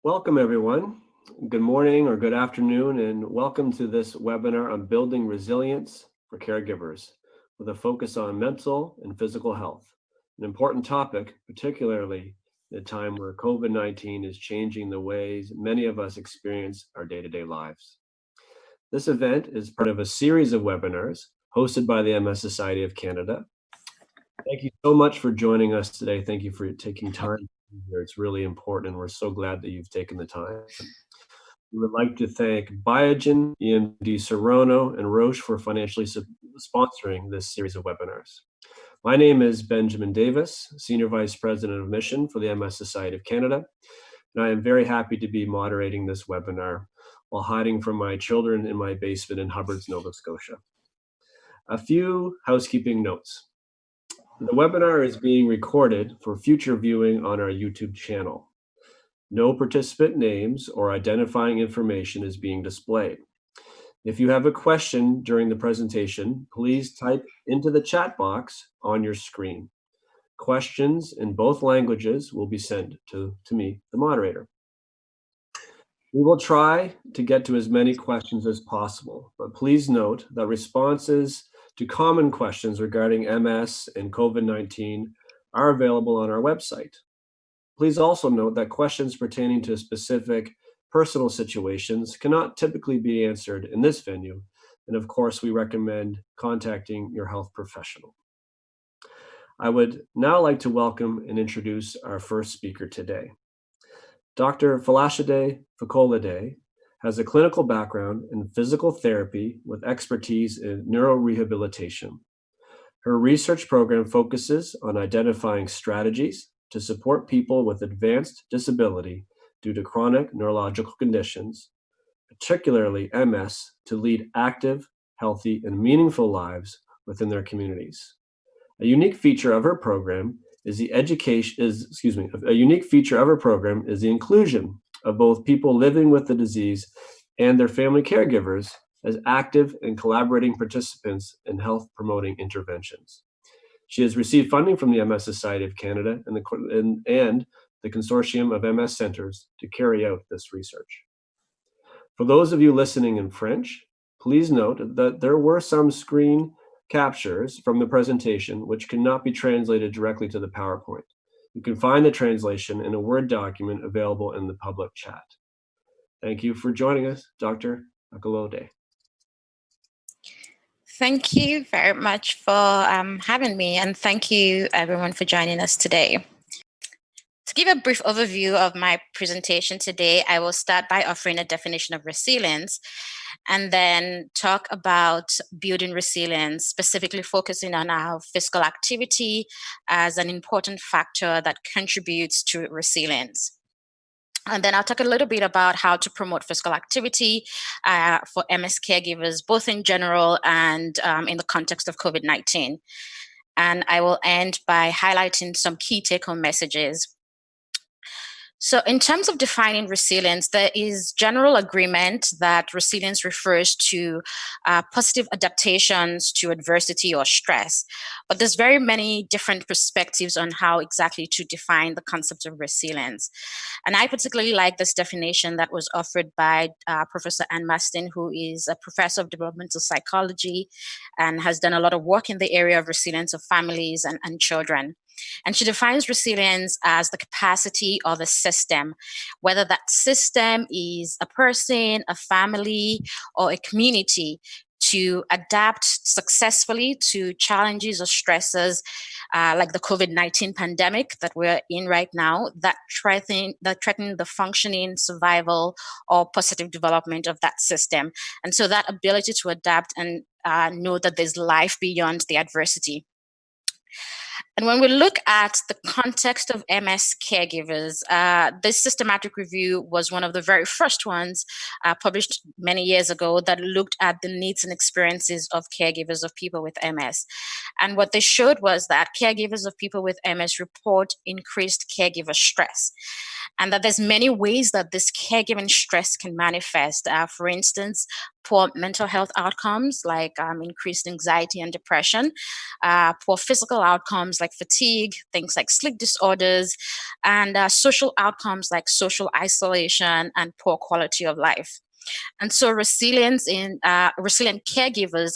Welcome, everyone. Good morning or good afternoon, and welcome to this webinar on building resilience for caregivers with a focus on mental and physical health, an important topic, particularly at a time where COVID-19 is changing the ways many of us experience our day-to-day lives. This event is part of a series of webinars hosted by the MS Society of Canada. Thank you so much for joining us today. Thank you for taking time here. It's really important, and we're so glad that you've taken the time. We would like to thank Biogen, EMD Serono, and Roche for financially sponsoring this series of webinars. My name is Benjamin Davis, Senior Vice President of Mission for the MS Society of Canada, and I am very happy to be moderating this webinar while hiding from my children in my basement in Hubbards, Nova Scotia. A few housekeeping notes. The webinar is being recorded for future viewing on our YouTube channel. No participant names or identifying information is being displayed. If you have a question during the presentation, please type into the chat box on your screen. Questions in both languages will be sent to me, the moderator. We will try to get to as many questions as possible, but please note that responses to common questions regarding MS and COVID-19 are available on our website. Please also note that questions pertaining to specific personal situations cannot typically be answered in this venue, and of course, we recommend contacting your health professional. I would now like to welcome and introduce our first speaker today. Dr. Falashade Fakolade has a clinical background in physical therapy with expertise in neurorehabilitation. Her research program focuses on identifying strategies to support people with advanced disability due to chronic neurological conditions, particularly MS, to lead active, healthy, and meaningful lives within their communities. A unique feature of her program is the inclusion of both people living with the disease and their family caregivers as active and collaborating participants in health promoting interventions. She has received funding from the MS Society of Canada and the Consortium of MS Centers to carry out this research. For those of you listening in French, please note that there were some screen captures from the presentation which cannot be translated directly to the PowerPoint. You can find the translation in a Word document available in the public chat. Thank you for joining us, Dr. Fakolade. Thank you very much for having me, and thank you everyone for joining us today. To give a brief overview of my presentation today, I will start by offering a definition of resilience and then talk about building resilience, specifically focusing on how physical activity as an important factor that contributes to resilience. And then I'll talk a little bit about how to promote physical activity for MS caregivers, both in general and in the context of COVID-19. And I will end by highlighting some key take-home messages. So in terms of defining resilience, there is general agreement that resilience refers to positive adaptations to adversity or stress. But there's very many different perspectives on how exactly to define the concept of resilience. And I particularly like this definition that was offered by Professor Anne Mastin, who is a professor of developmental psychology and has done a lot of work in the area of resilience of families and children. And she defines resilience as the capacity or the system, whether that system is a person, a family, or a community, to adapt successfully to challenges or stresses like the COVID-19 pandemic that we're in right now that threaten the functioning, survival, or positive development of that system. And so that ability to adapt and know that there's life beyond the adversity. And when we look at the context of MS caregivers, this systematic review was one of the very first ones published many years ago that looked at the needs and experiences of caregivers of people with MS. And what they showed was that caregivers of people with MS report increased caregiver stress, and that there's many ways that this caregiving stress can manifest. For instance, poor mental health outcomes like increased anxiety and depression, poor physical outcomes like like fatigue, things like sleep disorders, and social outcomes like social isolation and poor quality of life. And so resilient caregivers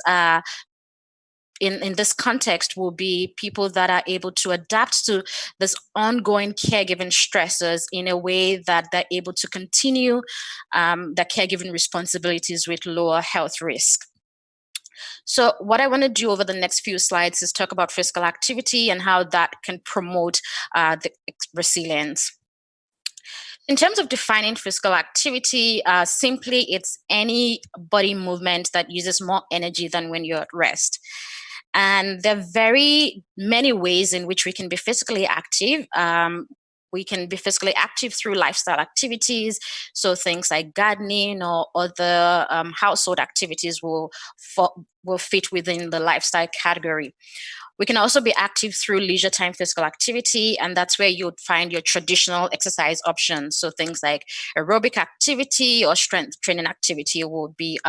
in this context will be people that are able to adapt to this ongoing caregiving stressors in a way that they're able to continue their caregiving responsibilities with lower health risk. So what I want to do over the next few slides is talk about physical activity and how that can promote the resilience. In terms of defining physical activity, simply it's any body movement that uses more energy than when you're at rest. And there are very many ways in which we can be physically active. We can be physically active through lifestyle activities. So things like gardening or other household activities will fit within the lifestyle category. We can also be active through leisure time physical activity, and that's where you would find your traditional exercise options. So things like aerobic activity or strength training activity will be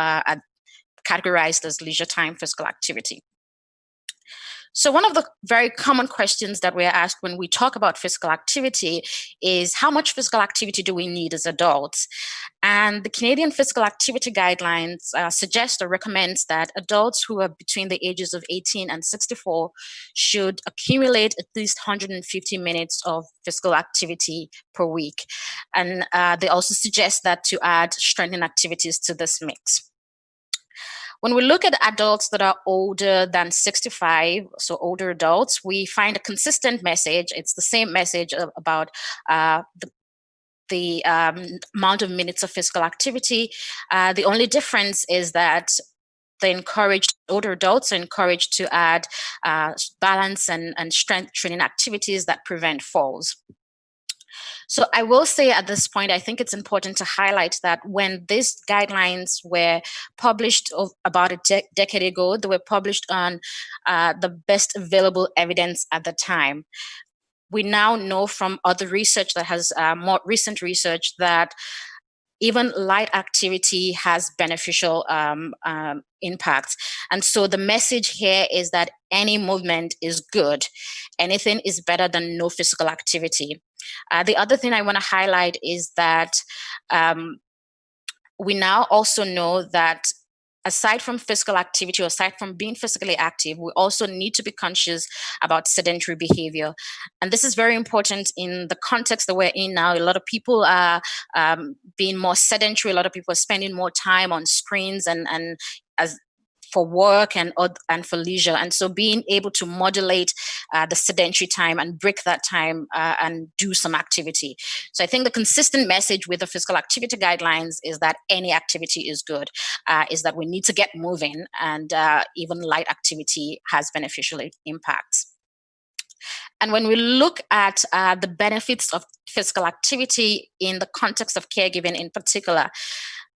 categorized as leisure time physical activity. So one of the very common questions that we're asked when we talk about physical activity is how much physical activity do we need as adults? And the Canadian Physical Activity Guidelines suggest or recommends that adults who are between the ages of 18 and 64 should accumulate at least 150 minutes of physical activity per week. And they also suggest that to add strengthening activities to this mix. When we look at adults that are older than 65, so older adults, we find a consistent message. It's the same message about the amount of minutes of physical activity. The only difference is that older adults are encouraged to add balance and strength training activities that prevent falls. So I will say at this point, I think it's important to highlight that when these guidelines were published about a decade ago, they were published on the best available evidence at the time. We now know from other research that has more recent research that even light activity has beneficial impacts. And so the message here is that any movement is good. Anything is better than no physical activity. The other thing I want to highlight is that we now also know that aside from physical activity or aside from being physically active, we also need to be conscious about sedentary behavior. And this is very important in the context that we're in now. A lot of people are being more sedentary. A lot of people are spending more time on screens and as for work and for leisure. And so being able to modulate the sedentary time and break that time and do some activity. So I think the consistent message with the physical activity guidelines is that any activity is good, is that we need to get moving, and even light activity has beneficial impacts. And when we look at the benefits of physical activity in the context of caregiving in particular,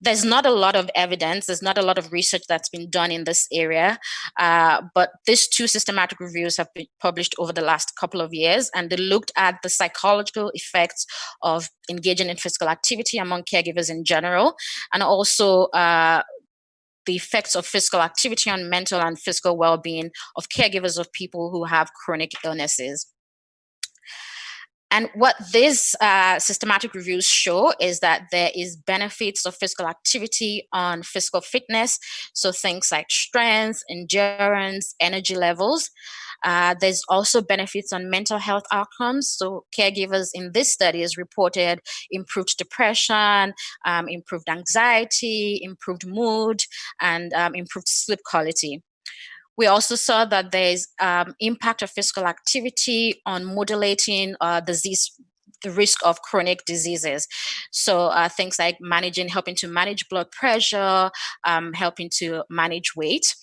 there's not a lot of evidence, there's not a lot of research that's been done in this area, but these two systematic reviews have been published over the last couple of years, and they looked at the psychological effects of engaging in physical activity among caregivers in general, and also the effects of physical activity on mental and physical well-being of caregivers of people who have chronic illnesses. And what these systematic reviews show is that there is benefits of physical activity on physical fitness, so things like strength, endurance, energy levels. There's also benefits on mental health outcomes. So caregivers in this studies reported improved depression, improved anxiety, improved mood, and improved sleep quality. We also saw that there's impact of physical activity on modulating the risk of chronic diseases. So things like helping to manage blood pressure, helping to manage weight,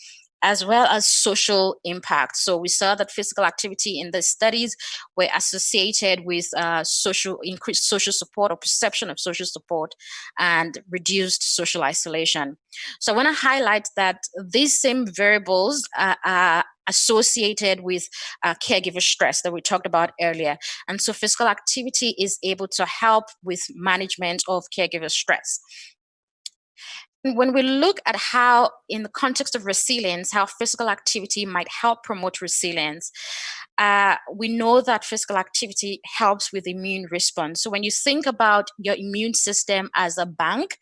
as well as social impact. So we saw that physical activity in the studies were associated with increased social support or perception of social support and reduced social isolation. So I want to highlight that these same variables are associated with caregiver stress that we talked about earlier. And so physical activity is able to help with management of caregiver stress. When we look at how, in the context of resilience, how physical activity might help promote resilience, we know that physical activity helps with immune response. So when you think about your immune system as a bank,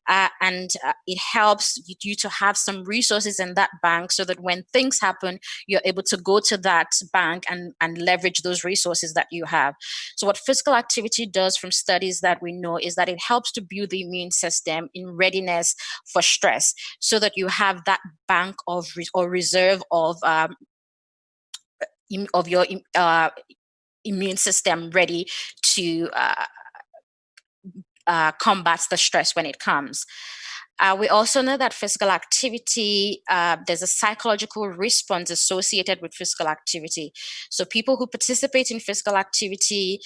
and it helps you to have some resources in that bank so that when things happen, you're able to go to that bank and leverage those resources that you have. So what physical activity does from studies that we know is that it helps to build the immune system in readiness for stress so that you have that bank of or reserve of your immune system ready to combat the stress when it comes. We also know that physical activity, there's a psychological response associated with physical activity. So people who participate in physical activity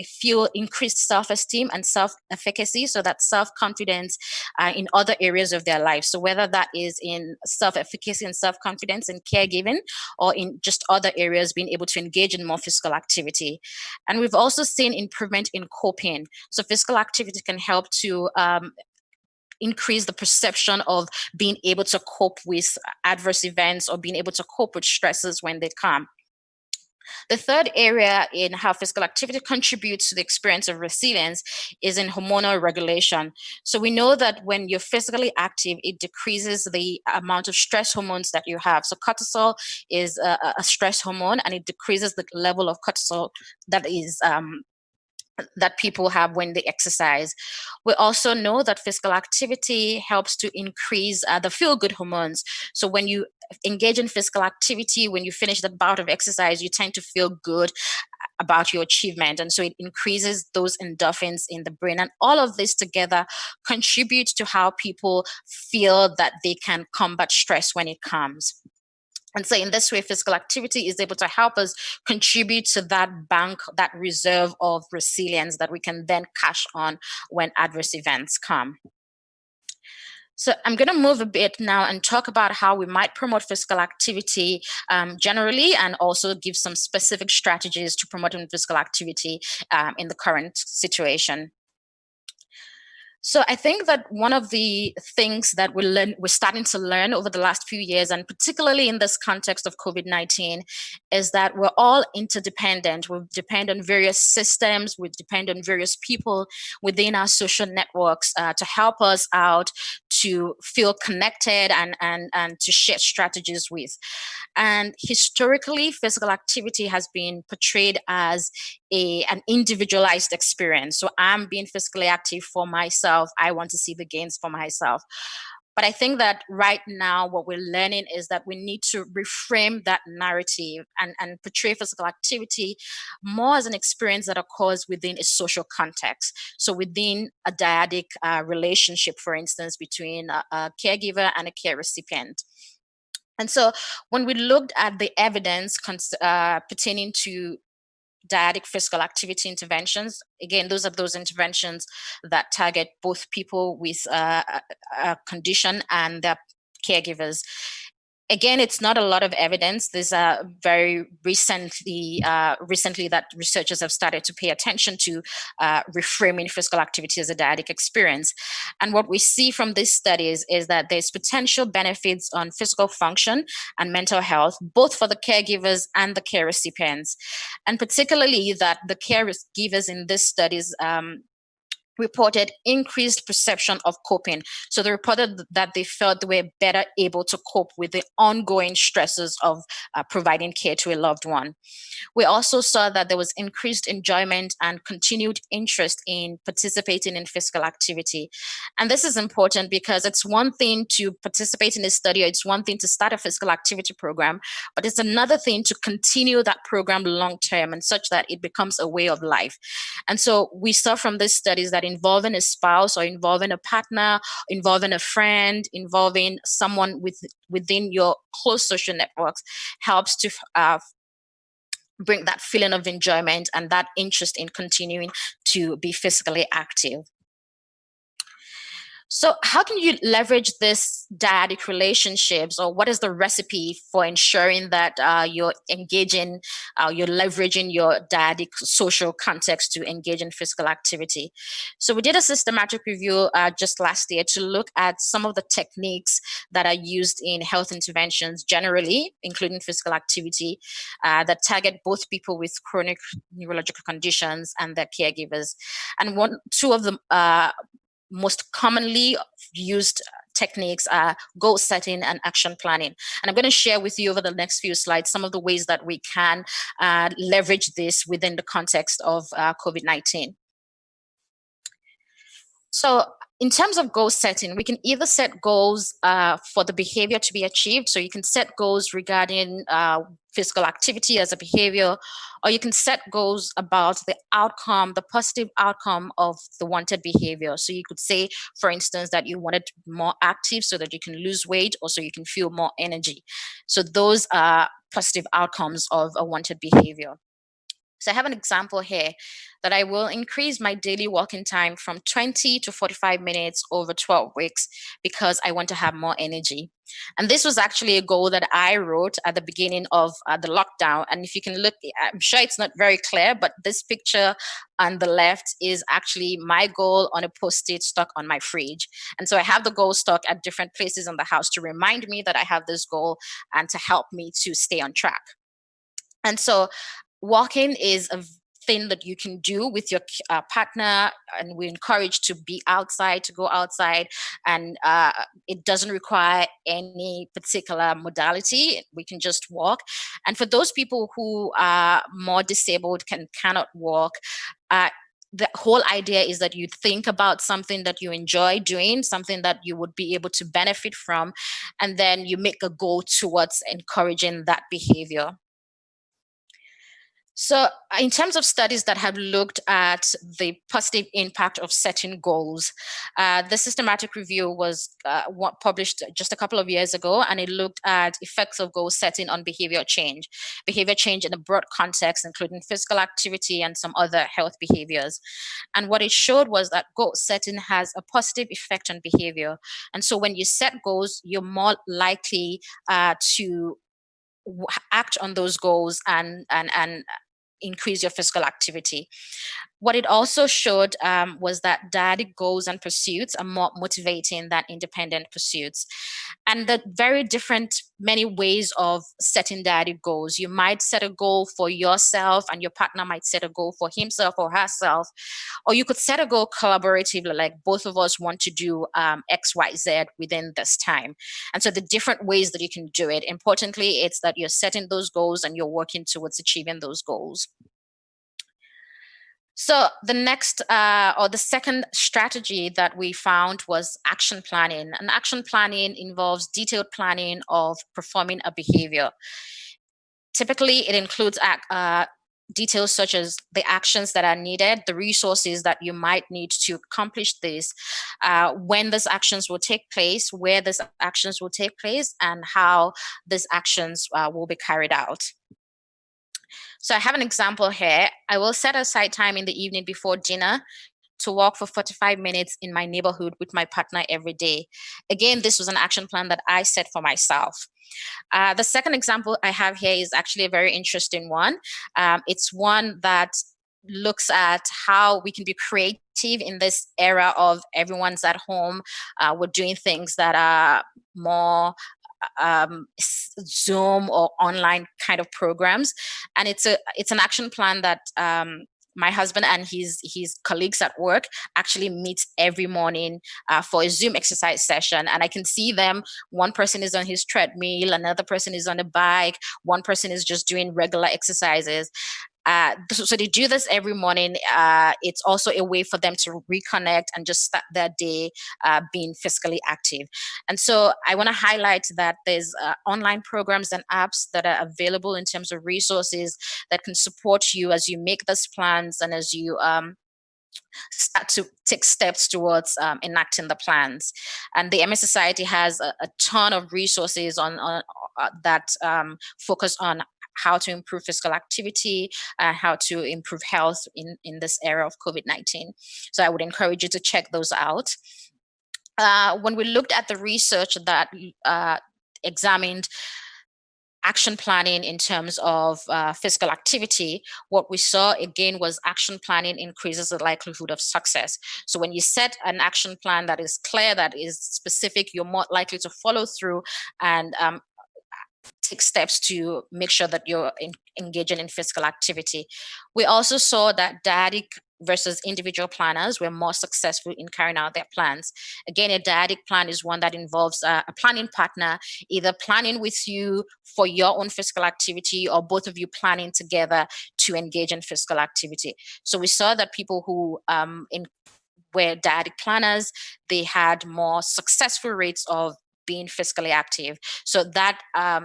feel increased self-esteem and self-efficacy, so that self-confidence in other areas of their life. So whether that is in self-efficacy and self-confidence in caregiving or in just other areas, being able to engage in more physical activity. And we've also seen improvement in coping. So physical activity can help to increase the perception of being able to cope with adverse events or being able to cope with stresses when they come. The third area in how physical activity contributes to the experience of resilience is in hormonal regulation. So we know that when you're physically active, it decreases the amount of stress hormones that you have. So cortisol is a stress hormone, and it decreases the level of cortisol that is that people have when they exercise. We also know that physical activity helps to increase the feel-good hormones. So when you engage in physical activity, when you finish that bout of exercise, you tend to feel good about your achievement. And so it increases those endorphins in the brain. And all of this together contributes to how people feel that they can combat stress when it comes. And so in this way, physical activity is able to help us contribute to that bank, that reserve of resilience that we can then cash on when adverse events come. So I'm going to move a bit now and talk about how we might promote physical activity generally, and also give some specific strategies to promoting physical activity in the current situation. So I think that one of the things that we're starting to learn over the last few years, and particularly in this context of COVID-19, is that we're all interdependent. We depend on various systems, we depend on various people within our social networks to help us out, to feel connected and to share strategies with. And historically, physical activity has been portrayed as an individualized experience. So I'm being physically active for myself. I want to see the gains for myself. But I think that right now, what we're learning is that we need to reframe that narrative and portray physical activity more as an experience that occurs within a social context. So within a dyadic relationship, for instance, between a caregiver and a care recipient. And so when we looked at the evidence pertaining to dyadic physical activity interventions, again, those are those interventions that target both people with a condition and their caregivers. Again, it's not a lot of evidence. There's very recently that researchers have started to pay attention to reframing physical activity as a dyadic experience. And what we see from these studies is that there's potential benefits on physical function and mental health, both for the caregivers and the care recipients. And particularly that the caregivers in these studies reported increased perception of coping. So they reported that they felt they were better able to cope with the ongoing stresses of providing care to a loved one. We also saw that there was increased enjoyment and continued interest in participating in physical activity. And this is important because it's one thing to participate in a study, or it's one thing to start a physical activity program, but it's another thing to continue that program long term and such that it becomes a way of life. And so we saw from these studies that involving a spouse or involving a partner, involving a friend, involving someone within your close social networks helps to bring that feeling of enjoyment and that interest in continuing to be physically active. So how can you leverage this dyadic relationships, or what is the recipe for ensuring that you're engaging, you're leveraging your dyadic social context to engage in physical activity? So we did a systematic review just last year to look at some of the techniques that are used in health interventions generally, including physical activity, that target both people with chronic neurological conditions and their caregivers. And two of the most commonly used techniques are goal setting and action planning. And I'm going to share with you over the next few slides some of the ways that we can leverage this within the context of COVID-19. So in terms of goal setting, we can either set goals for the behavior to be achieved. So you can set goals regarding physical activity as a behavior, or you can set goals about the outcome, the positive outcome of the wanted behavior. So you could say, for instance, that you wanted to be more active so that you can lose weight, or so you can feel more energy. So those are positive outcomes of a wanted behavior. So I have an example here that I will increase my daily walking time from 20 to 45 minutes over 12 weeks because I want to have more energy. And this was actually a goal that I wrote at the beginning of the lockdown. And if you can look, I'm sure it's not very clear, but this picture on the left is actually my goal on a post-it stuck on my fridge. And so I have the goal stuck at different places in the house to remind me that I have this goal and to help me to stay on track. And so walking is a thing that you can do with your partner, and we encourage to be outside, to go outside, and it doesn't require any particular modality. We can just walk. And for those people who are more disabled, cannot walk, the whole idea is that you think about something that you enjoy doing, something that you would be able to benefit from, and then you make a goal towards encouraging that behavior. So, in terms of studies that have looked at the positive impact of setting goals, the systematic review was published just a couple of years ago, and it looked at effects of goal setting on behavior change in a broad context, including physical activity and some other health behaviors. And what it showed was that goal setting has a positive effect on behavior. And so, when you set goals, you're more likely to act on those goals and increase your physical activity. What it also showed was that dyadic goals and pursuits are more motivating than independent pursuits. And the very different many ways of setting dyadic goals. You might set a goal for yourself, and your partner might set a goal for himself or herself. Or you could set a goal collaboratively, like both of us want to do X, Y, Z within this time. And so the different ways that you can do it, importantly, it's that you're setting those goals and you're working towards achieving those goals. So the second strategy that we found was action planning. And action planning involves detailed planning of performing a behavior. Typically, it includes details such as the actions that are needed, the resources that you might need to accomplish this, when these actions will take place, where these actions will take place, and how these actions will be carried out. So I have an example here. I will set aside time in the evening before dinner to walk for 45 minutes in my neighborhood with my partner every day. Again, this was an action plan that I set for myself. The second example I have here is actually a very interesting one. It's one that looks at how we can be creative in this era of everyone's at home. We're doing things that are more Zoom or online kind of programs, and it's an action plan that my husband and his colleagues at work actually meet every morning for a Zoom exercise session. And I can see them. One person is on his treadmill, another person is on a bike, one person is just doing regular exercises. So they do this every morning. It's also a way for them to reconnect and just start their day being physically active. And so I want to highlight that there's online programs and apps that are available in terms of resources that can support you as you make these plans and as you start to take steps towards enacting the plans. And the MS Society has a ton of resources on that focus on how to improve physical activity, how to improve health in this era of COVID-19. So I would encourage you to check those out. when we looked at the research that examined action planning in terms of physical activity, what we saw again was action planning increases the likelihood of success. So when you set an action plan that is clear, that is specific, you're more likely to follow through and take steps to make sure that you're engaging in physical activity. We also saw that dyadic versus individual planners were more successful in carrying out their plans. Again, a dyadic plan is one that involves a planning partner, either planning with you for your own physical activity or both of you planning together to engage in physical activity. So we saw that people who were dyadic planners, they had more successful rates of being physically active. So that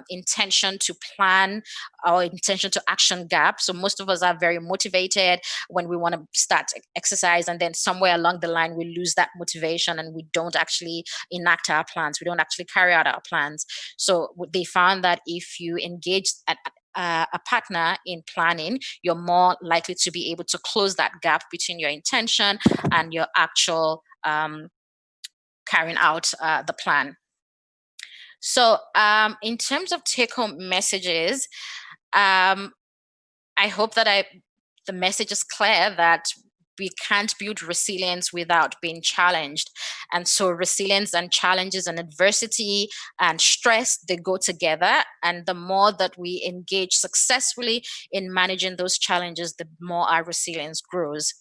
intention to plan or intention to action gap. So most of us are very motivated when we want to start exercise, and then somewhere along the line we lose that motivation and we don't actually enact our plans. We don't actually carry out our plans. So they found that if you engage a partner in planning, you're more likely to be able to close that gap between your intention and your actual carrying out the plan. So, in terms of take-home messages, I hope that the message is clear that we can't build resilience without being challenged. And so resilience and challenges and adversity and stress, they go together. And the more that we engage successfully in managing those challenges, the more our resilience grows.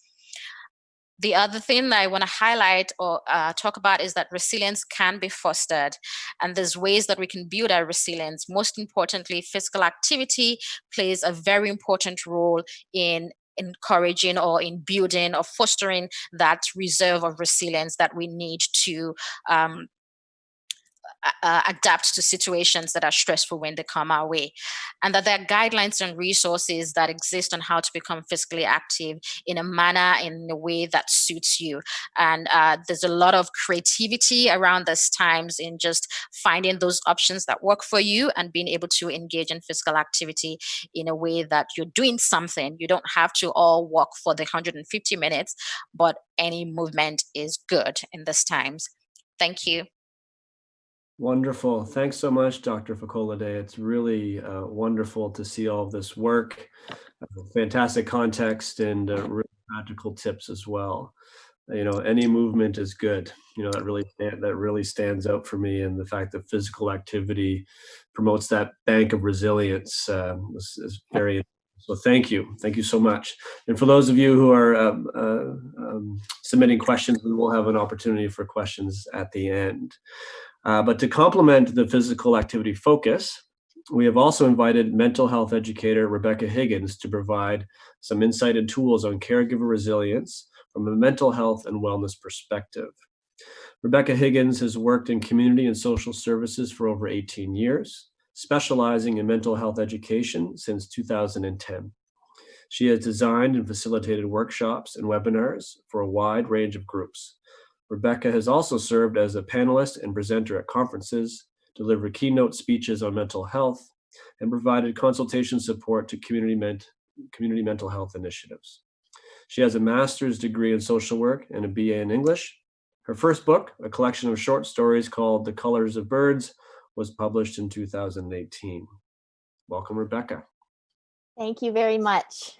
The other thing that I want to highlight or talk about is that resilience can be fostered, and there's ways that we can build our resilience. Most importantly, physical activity plays a very important role in encouraging or in building or fostering that reserve of resilience that we need to um, adapt to situations that are stressful when they come our way, and that there are guidelines and resources that exist on how to become physically active in a manner, in a way that suits you. And there's a lot of creativity around this times in just finding those options that work for you and being able to engage in physical activity in a way that you're doing something. You don't have to all walk for the 150 minutes, but any movement is good in this times. Thank you. Wonderful. Thanks so much, Dr. Facolade. It's really wonderful to see all of this work. Fantastic context and really practical tips as well. Any movement is good. That really stands out for me, and the fact that physical activity promotes that bank of resilience is very. So thank you so much. And for those of you who are submitting questions, we will have an opportunity for questions at the end. But to complement the physical activity focus, we have also invited mental health educator Rebecca Higgins to provide some insight and tools on caregiver resilience from a mental health and wellness perspective. Rebecca Higgins has worked in community and social services for over 18 years, specializing in mental health education since 2010. She has designed and facilitated workshops and webinars for a wide range of groups. Rebecca has also served as a panelist and presenter at conferences, delivered keynote speeches on mental health, and provided consultation support to community mental health initiatives. She has a master's degree in social work and a BA in English. Her first book, a collection of short stories called The Colors of Birds, was published in 2018. Welcome, Rebecca. Thank you very much.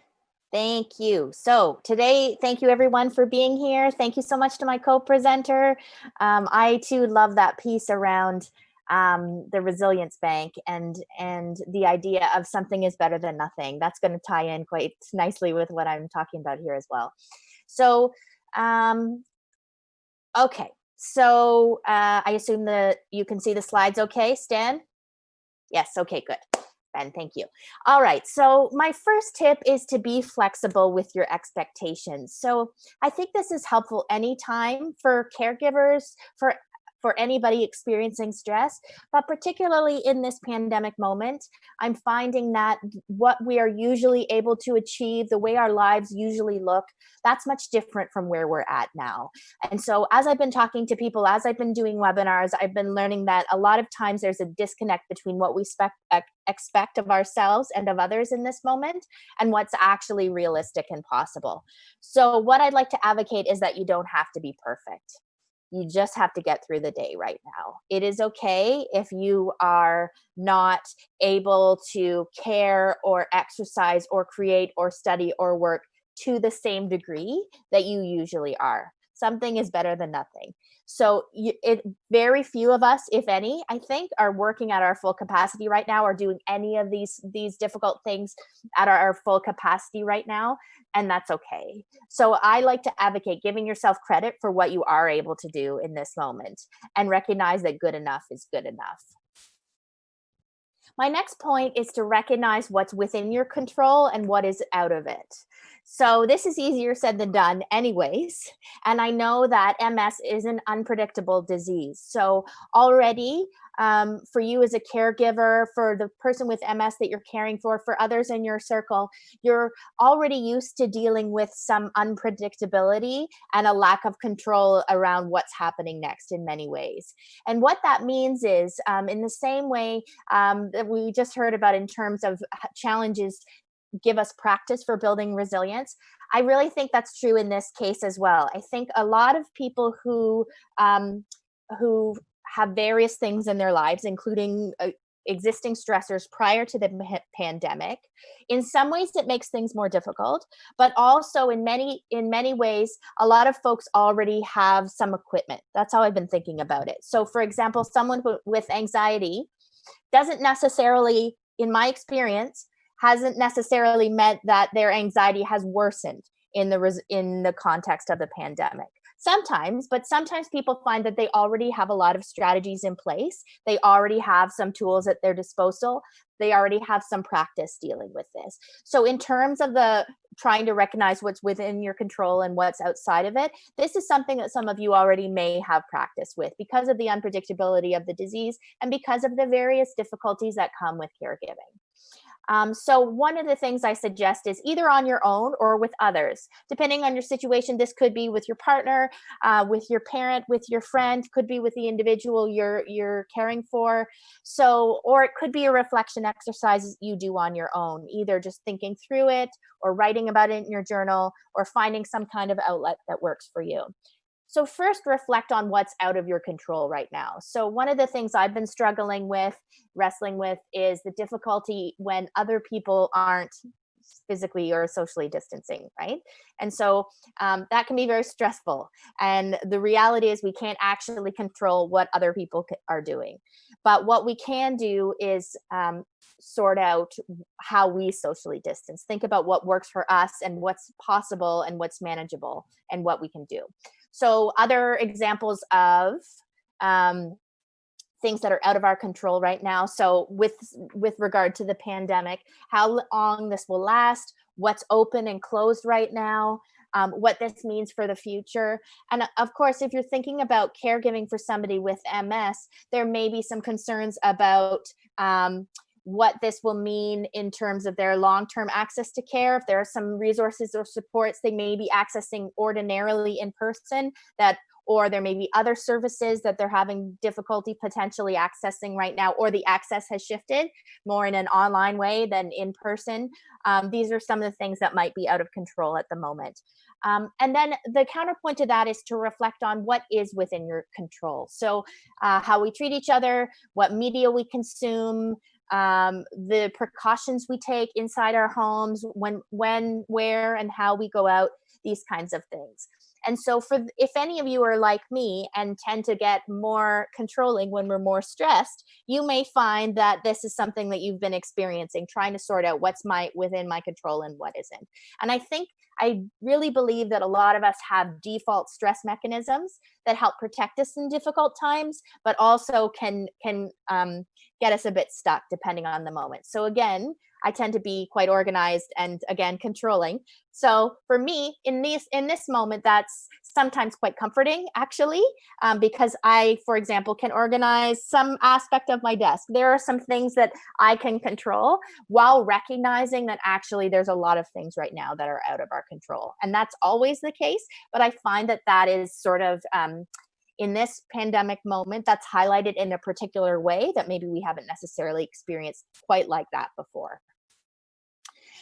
Thank you. So today, thank you everyone for being here. Thank you so much to my co-presenter. I too love that piece around the resilience bank and the idea of something is better than nothing. That's going to tie in quite nicely with what I'm talking about here as well. So, okay. So I assume that you can see the slides okay, Stan? Yes, okay, good. Ben, thank you. All right, so my first tip is to be flexible with your expectations. So I think this is helpful anytime for caregivers, for anybody experiencing stress, but particularly in this pandemic moment, I'm finding that what we are usually able to achieve, the way our lives usually look, that's much different from where we're at now. And so as I've been talking to people, as I've been doing webinars, I've been learning that a lot of times there's a disconnect between what we expect of ourselves and of others in this moment and what's actually realistic and possible. So what I'd like to advocate is that you don't have to be perfect. You just have to get through the day right now. It is okay if you are not able to care or exercise or create or study or work to the same degree that you usually are. Something is better than nothing. So very few of us, if any, I think, are working at our full capacity right now, or doing any of these difficult things at our full capacity right now, and that's okay. So I like to advocate giving yourself credit for what you are able to do in this moment, and recognize that good enough is good enough. My next point is to recognize what's within your control and what is out of it. So this is easier said than done anyways. And I know that MS is an unpredictable disease. So already for you as a caregiver, for the person with MS that you're caring for others in your circle, you're already used to dealing with some unpredictability and a lack of control around what's happening next in many ways. And what that means is, in the same way that we just heard about in terms of challenges give us practice for building resilience, I really think that's true in this case as well. I think a lot of people who have various things in their lives, including existing stressors prior to the pandemic, in some ways it makes things more difficult, but also in many ways, a lot of folks already have some equipment. That's how I've been thinking about it. So for example, someone with anxiety doesn't necessarily, in my experience, hasn't necessarily meant that their anxiety has worsened in the context of the pandemic. Sometimes people find that they already have a lot of strategies in place. They already have some tools at their disposal. They already have some practice dealing with this. So in terms of the trying to recognize what's within your control and what's outside of it, this is something that some of you already may have practice with because of the unpredictability of the disease and because of the various difficulties that come with caregiving. So one of the things I suggest is either on your own or with others. Depending on your situation, this could be with your partner, with your parent, with your friend, could be with the individual you're caring for. So, or it could be a reflection exercise you do on your own, either just thinking through it or writing about it in your journal or finding some kind of outlet that works for you. So first, reflect on what's out of your control right now. So one of the things I've been wrestling with, is the difficulty when other people aren't physically or socially distancing, right? And so that can be very stressful. And the reality is we can't actually control what other people are doing. But what we can do is sort out how we socially distance. Think about what works for us and what's possible and what's manageable and what we can do. So other examples of things that are out of our control right now. So with regard to the pandemic, how long this will last, what's open and closed right now, what this means for the future. And of course, if you're thinking about caregiving for somebody with MS, there may be some concerns about what this will mean in terms of their long-term access to care. If there are some resources or supports they may be accessing ordinarily in person, or there may be other services that they're having difficulty potentially accessing right now, or the access has shifted more in an online way than in person. These are some of the things that might be out of control at the moment. And then the counterpoint to that is to reflect on what is within your control. So how we treat each other, what media we consume, the precautions we take inside our homes, when, where, and how we go out, these kinds of things. And so if any of you are like me and tend to get more controlling when we're more stressed, you may find that this is something that you've been experiencing, trying to sort out what's within my control and what isn't. And I really believe that a lot of us have default stress mechanisms that help protect us in difficult times, but also can get us a bit stuck depending on the moment. So again, I tend to be quite organized and, again, controlling. So for me, in this moment, that's sometimes quite comforting, actually, because I, for example, can organize some aspect of my desk. There are some things that I can control while recognizing that actually there's a lot of things right now that are out of our control. And that's always the case, but I find that is sort of in this pandemic moment, that's highlighted in a particular way that maybe we haven't necessarily experienced quite like that before.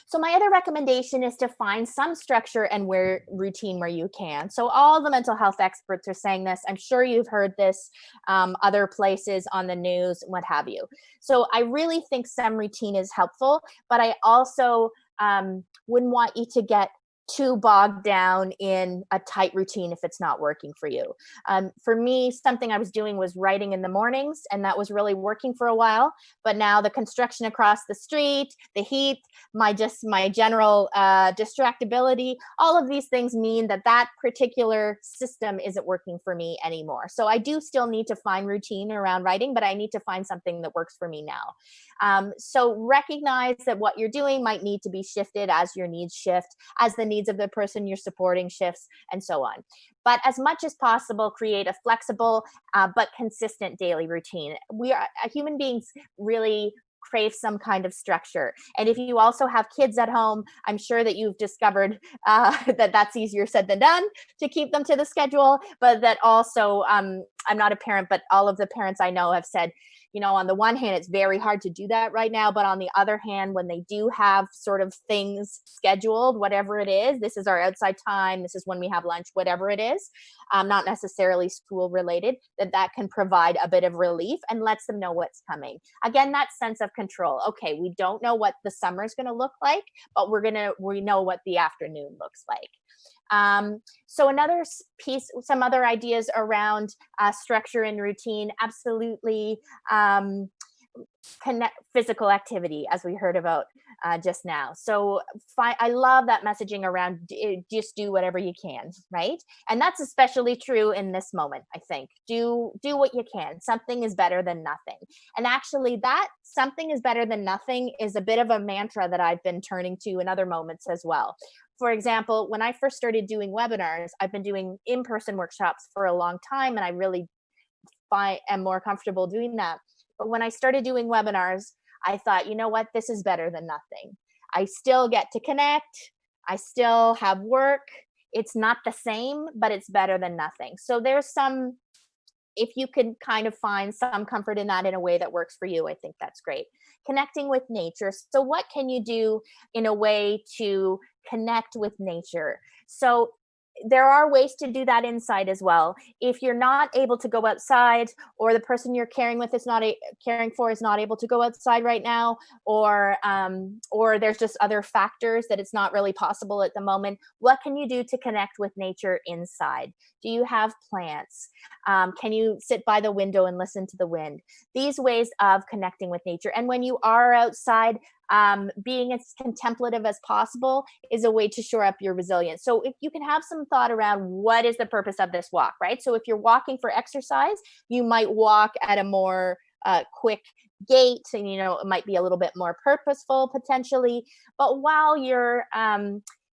So my other recommendation is to find some structure and routine where you can. So all the mental health experts are saying this. I'm sure you've heard this other places on the news, what have you. So I really think some routine is helpful, but I also wouldn't want you to get too bogged down in a tight routine if it's not working for you. For me, something I was doing was writing in the mornings, and that was really working for a while. But now the construction across the street, the heat, my general distractibility, all of these things mean that particular system isn't working for me anymore. So I do still need to find routine around writing, but I need to find something that works for me now. So recognize that what you're doing might need to be shifted as your needs shift, as the needs of the person you're supporting shifts, and so on. But as much as possible, create a flexible but consistent daily routine. We are human beings really crave some kind of structure. And if you also have kids at home, I'm sure that you've discovered that that's easier said than done to keep them to the schedule, but that also, I'm not a parent, but all of the parents I know have said, on the one hand, it's very hard to do that right now. But on the other hand, when they do have sort of things scheduled, whatever it is, this is our outside time, this is when we have lunch, whatever it is, not necessarily school related, that can provide a bit of relief and lets them know what's coming. Again, that sense of control. Okay, we don't know what the summer is going to look like, but we know what the afternoon looks like. So another piece, some other ideas around structure and routine, absolutely physical activity, as we heard about just now. So I love that messaging around just do whatever you can, right? And that's especially true in this moment, I think. Do what you can. Something is better than nothing. And actually that something is better than nothing is a bit of a mantra that I've been turning to in other moments as well. For example, when I first started doing webinars, I've been doing in-person workshops for a long time, and I really am more comfortable doing that. But when I started doing webinars, I thought, you know what, this is better than nothing. I still get to connect. I still have work. It's not the same, but it's better than nothing. So if you can kind of find some comfort in that in a way that works for you, I think that's great. Connecting with nature. So what can you do in a way to connect with nature? So there are ways to do that inside as well. If you're not able to go outside, or the person you're caring for is not able to go outside right now, or there's just other factors that it's not really possible at the moment, what can you do to connect with nature inside? Do you have plants? Can you sit by the window and listen to the wind? These ways of connecting with nature. And when you are outside, being as contemplative as possible is a way to shore up your resilience. So if you can have some thought around what is the purpose of this walk, right? So if you're walking for exercise, you might walk at a more quick gait, and it might be a little bit more purposeful potentially. But while you're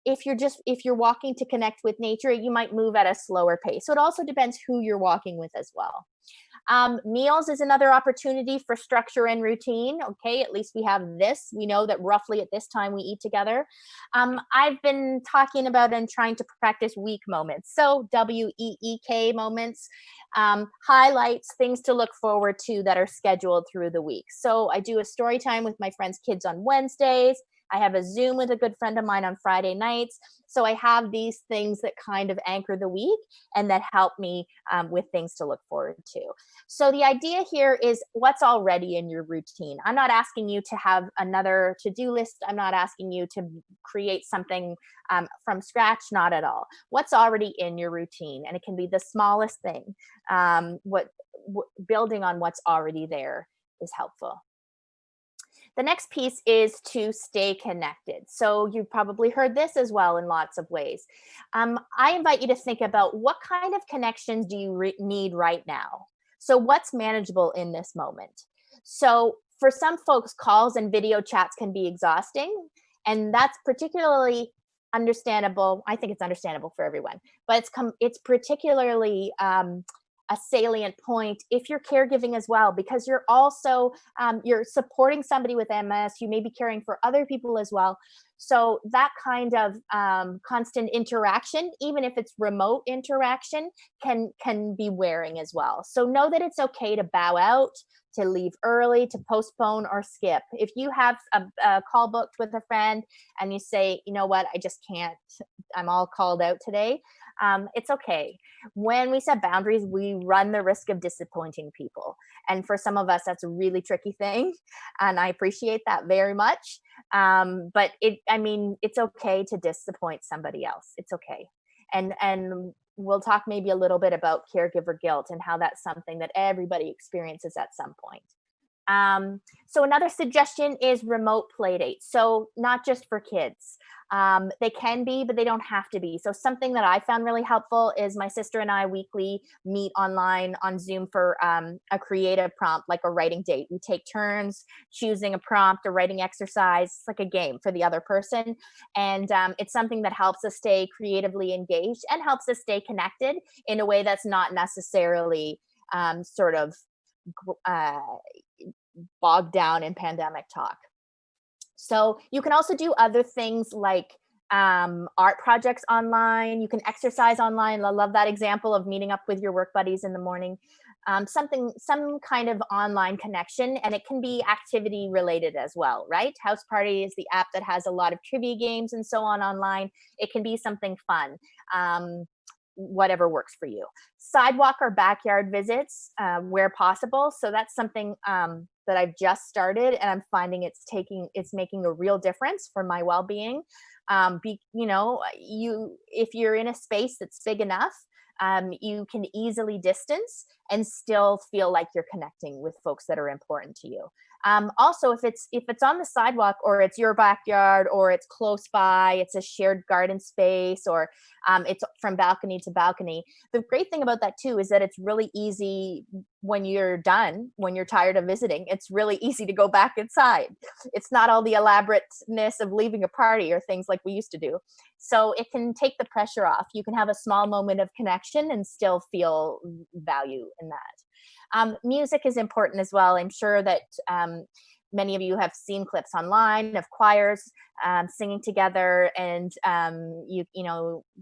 if you're walking to connect with nature, you might move at a slower pace. So it also depends who you're walking with as well. Meals is another opportunity for structure and routine. Okay, at least we have this. We know that roughly at this time we eat together. I've been talking about and trying to practice week moments. So WEEK moments, highlights, things to look forward to that are scheduled through the week. So I do a story time with my friends' kids on Wednesdays. I have a Zoom with a good friend of mine on Friday nights. So I have these things that kind of anchor the week and that help me with things to look forward to. So the idea here is what's already in your routine. I'm not asking you to have another to-do list. I'm not asking you to create something from scratch, not at all. What's already in your routine? And it can be the smallest thing. Building on what's already there is helpful. The next piece is to stay connected. So you've probably heard this as well in lots of ways. I invite you to think about what kind of connections do you need right now? So what's manageable in this moment? So for some folks, calls and video chats can be exhausting, and that's particularly understandable. I think it's understandable for everyone, but it's particularly a salient point if you're caregiving as well, because you're also you're supporting somebody with MS. You may be caring for other people as well. So that kind of constant interaction, even if it's remote interaction, can be wearing as well. So know that it's okay to bow out, to leave early, to postpone or skip. If you have a call booked with a friend and you say, you know what, I just can't, I'm all called out today, it's okay. When we set boundaries, we run the risk of disappointing people. And for some of us, that's a really tricky thing. And I appreciate that very much. But it's okay to disappoint somebody else. It's okay. And we'll talk maybe a little bit about caregiver guilt and how that's something that everybody experiences at some point. So another suggestion is remote play dates. So not just for kids. They can be, but they don't have to be. So something that I found really helpful is my sister and I weekly meet online on Zoom for a creative prompt, like a writing date. We take turns choosing a prompt, a writing exercise. It's like a game for the other person. And it's something that helps us stay creatively engaged and helps us stay connected in a way that's not necessarily sort of bogged down in pandemic talk. So you can also do other things like art projects online. You can exercise online. I love that example of meeting up with your work buddies in the morning. Some kind of online connection, and it can be activity related as well, right? House Party is the app that has a lot of trivia games and so on online. It can be something fun. Whatever works for you. Sidewalk or backyard visits where possible. So that's something that I've just started, and I'm finding it's making a real difference for my well-being. If you're in a space that's big enough, you can easily distance and still feel like you're connecting with folks that are important to you. Also, if it's on the sidewalk, or it's your backyard, or it's close by, it's a shared garden space, or it's from balcony to balcony. The great thing about that too is that it's really easy when you're done, when you're tired of visiting, it's really easy to go back inside. It's not all the elaborateness of leaving a party or things like we used to do. So it can take the pressure off. You can have a small moment of connection and still feel value in that. Music is important as well. I'm sure that many of you have seen clips online of choirs singing together, and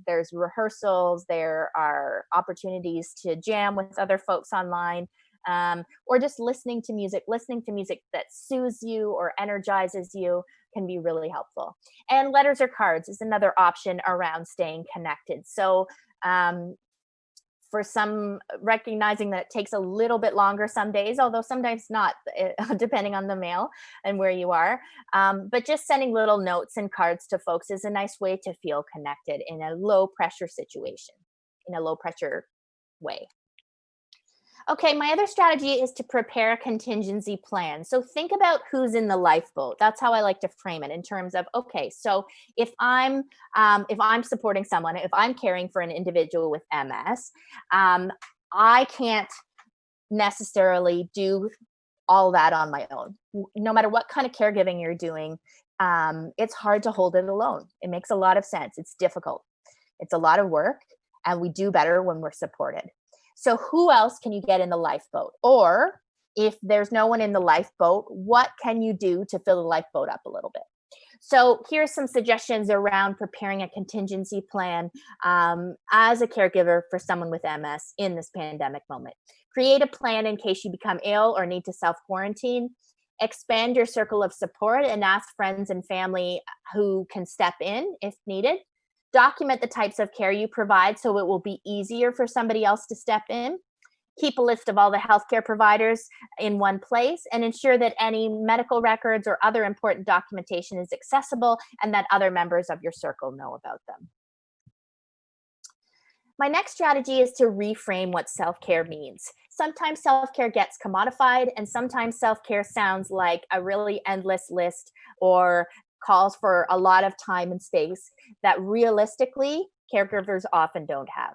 there's rehearsals, there are opportunities to jam with other folks online, or just listening to music that soothes you or energizes you can be really helpful. And letters or cards is another option around staying connected. So for some, recognizing that it takes a little bit longer some days, although sometimes not, depending on the mail and where you are. But just sending little notes and cards to folks is a nice way to feel connected in a low pressure situation, in a low pressure way. Okay, my other strategy is to prepare a contingency plan. So think about who's in the lifeboat. That's how I like to frame it, in terms of, okay, so if I'm supporting someone, if I'm caring for an individual with MS, I can't necessarily do all that on my own. No matter what kind of caregiving you're doing, it's hard to hold it alone. It makes a lot of sense. It's difficult. It's a lot of work, and we do better when we're supported. So who else can you get in the lifeboat? Or if there's no one in the lifeboat, what can you do to fill the lifeboat up a little bit? So here's some suggestions around preparing a contingency plan as a caregiver for someone with MS in this pandemic moment. Create a plan in case you become ill or need to self-quarantine. Expand your circle of support and ask friends and family who can step in if needed. Document the types of care you provide so it will be easier for somebody else to step in. Keep a list of all the healthcare providers in one place, and ensure that any medical records or other important documentation is accessible and that other members of your circle know about them. My next strategy is to reframe what self-care means. Sometimes self-care gets commodified, and sometimes self-care sounds like a really endless list or calls for a lot of time and space that realistically caregivers often don't have.